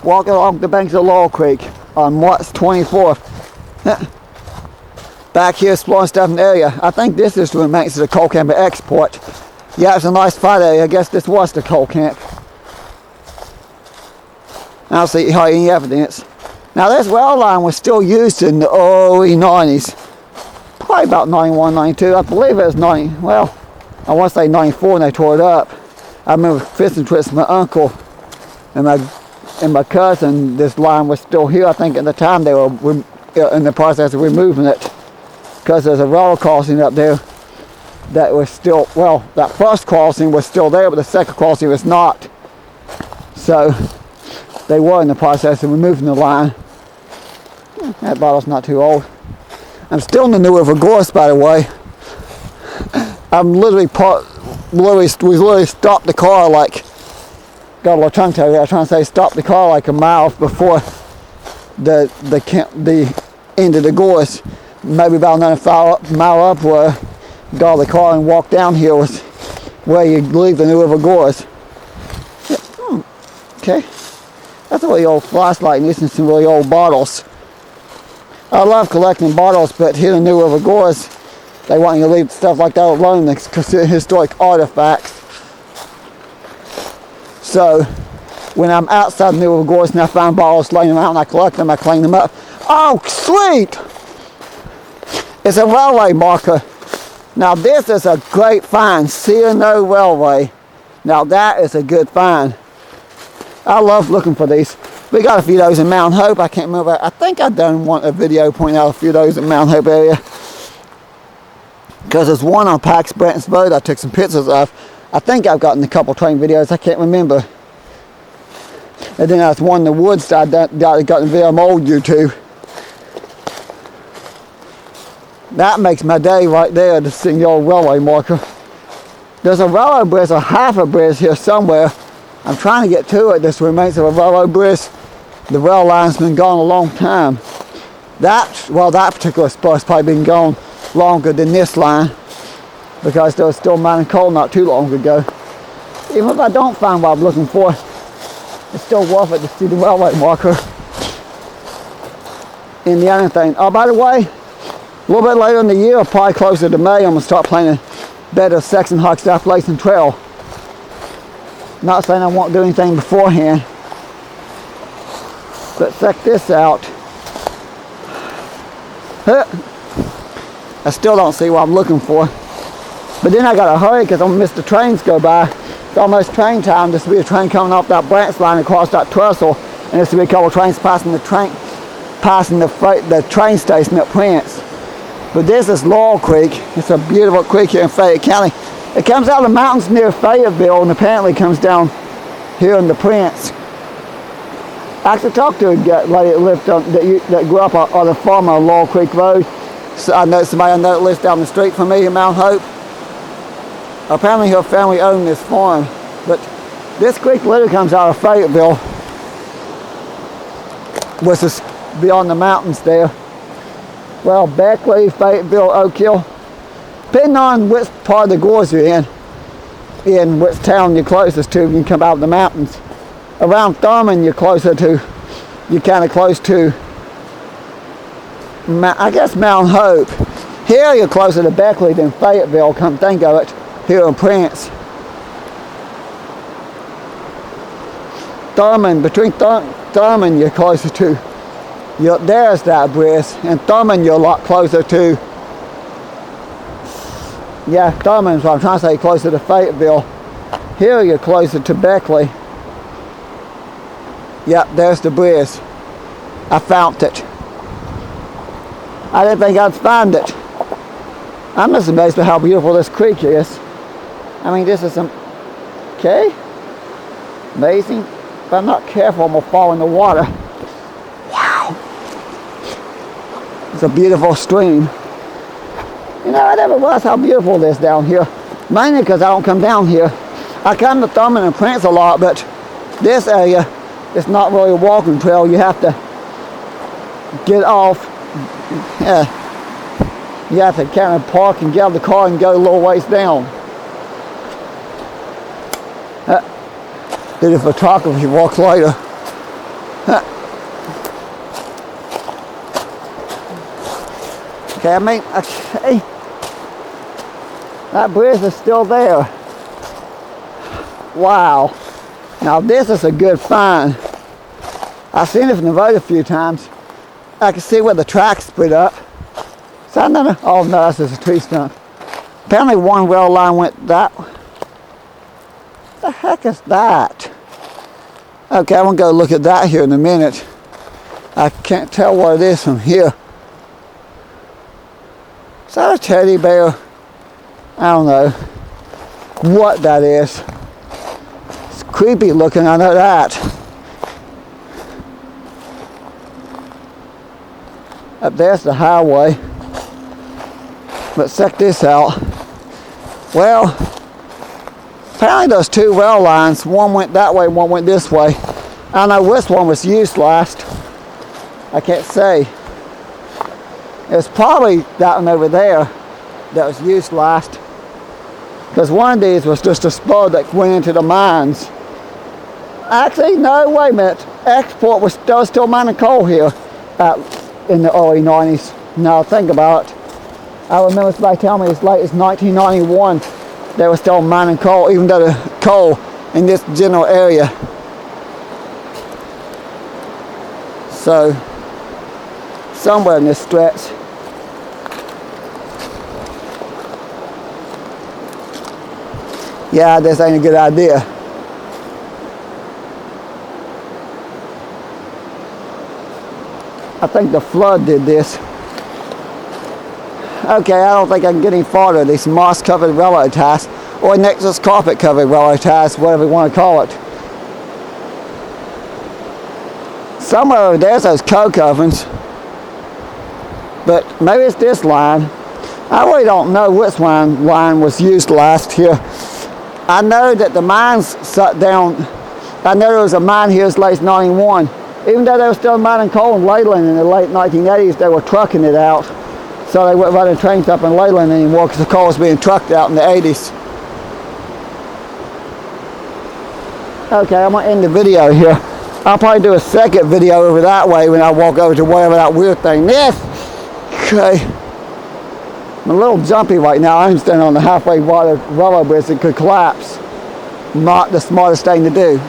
walking along the banks of Laurel Creek on March 24th. Back here exploring stuff in the area. I think this is the remains of the coal camp export. Yeah, it's a nice flat area. I guess this was the coal camp. I don't see any evidence. Now this well line was still used in the early 90s. Probably about 91, 92. I believe it was 90. Well, I want to say 94 when they tore it up. I remember fishing trips with my uncle and my cousin. This line was still here. I think at the time they were in the process of removing it, because there's a railroad crossing up there that was still, well, that first crossing was still there, but the second crossing was not. So they were in the process of removing the line. That bottle's not too old. I'm still in the New River Gorse, by the way. I'm literally stopped the car like, got a little tongue tied there, trying to say stopped the car like a mile before the end of the gorse. Maybe about another mile up where got the car and walked down here was where you leave the New River Gorse. Yeah. Okay. That's a really old flashlight and these are some really old bottles. I love collecting bottles, but here in the New River Gorse, they want you to leave stuff like that alone. They consider historic artifacts. So, when I'm outside the New River Gorse and I find bottles laying around, I collect them, I clean them up. Oh, sweet! It's a railway marker. Now this is a great find, C&O Railway. Now that is a good find. I love looking for these. We got a few of those in Mount Hope. I can't remember. I think I've done a video pointing out a few of those in Mount Hope area. Because there's one on Pax Brenton's Road I took some pictures of. I think I've gotten a couple train videos. I can't remember. And then there's one in the woods that I got in video on my old YouTube. That makes my day right there to see the old railway marker. There's a railroad bridge, or half a bridge here somewhere. I'm trying to get to it. This remains of a railroad bridge. The rail line's been gone a long time. That particular spot's probably been gone longer than this line, because there was still mining coal not too long ago. Even if I don't find what I'm looking for, it's still worth it to see the railway marker. And the other thing, oh, by the way, a little bit later in the year, probably closer to May, I'm going to start planning better section hikes to Appalachian Trail. Not saying I won't do anything beforehand, but check this out. I still don't see what I'm looking for. But then I got to hurry because I'm going to miss the trains go by. It's almost train time. This will be a train coming off that branch line across that trestle, and this will be a couple of trains passing the train station at Prince. But this is Laurel Creek. It's a beautiful creek here in Fayette County. It comes out of the mountains near Fayetteville and apparently comes down here in the Prince. I actually talked to a lady that grew up on the farm on Laurel Creek Road. So I know somebody I know that lives down the street from me in Mount Hope. Apparently her family owned this farm. But this creek literally comes out of Fayetteville, which is beyond the mountains there. Well, Beckley, Fayetteville, Oak Hill. Depending on which part of the gorge you're in which town you're closest to, you can come out of the mountains. Around Thurman, you're kind of close to, I guess, Mount Hope. Here, you're closer to Beckley than Fayetteville, come think of it, here in Prince. Thurman, between Thurman, you're closer to, there's that bridge, and Thurman, you're a lot closer to, yeah, Thurman's what I'm trying to say, closer to Fayetteville. Here you're closer to Beckley. Yep, there's the bridge. I found it. I didn't think I'd find it. I'm just amazed by how beautiful this creek is. I mean, this is okay? Amazing. If I'm not careful, I'm gonna fall in the water. Wow. It's a beautiful stream. You know, I never realized how beautiful it is down here. Mainly because I don't come down here. I come to Thurman and Prince a lot, but this area is not really a walking trail. You have to get off. You have to kind of park and get out of the car and go a little ways down. Did a photography walk later. Okay, I mean, okay, that bridge is still there. Wow. Now this is a good find. I've seen it from the road a few times. I can see where the tracks split up. Is that another? Oh no, that's just a tree stump. Apparently one rail line went that way. What the heck is that? Okay, I'm gonna go look at that here in a minute. I can't tell what it is from here. Is that a teddy bear? I don't know what that is. It's creepy looking, I know that. Up there's the highway. But check this out. Well, apparently there's two rail lines. One went that way, one went this way. I don't know which one was used last. I can't say. It's probably that one over there that was used last. Because one of these was just a spur that went into the mines. Actually, no, wait a minute. Export was still mining coal here in the early 90s. Now think about it. I remember somebody telling me as late as 1991 they were still mining coal, even though the coal in this general area. So, somewhere in this stretch. Yeah, this ain't a good idea. I think the flood did this. Okay, I don't think I can get any farther. These moss-covered railroad ties, or Nexus carpet-covered railroad ties, whatever you want to call it. Somewhere over there's those coal coverings, but maybe it's this line. I really don't know which line was used last here. I know that the mines shut down. I know there was a mine here as late as 91. Even though they were still mining coal in Leyland in the late 1980s, they were trucking it out. So they weren't running trains up in Leyland anymore because the coal was being trucked out in the 80s. Okay, I'm going to end the video here. I'll probably do a second video over that way when I walk over to whatever that weird thing is. Okay. I'm a little jumpy right now. I'm standing on the halfway water railroad bridge that could collapse. Not the smartest thing to do.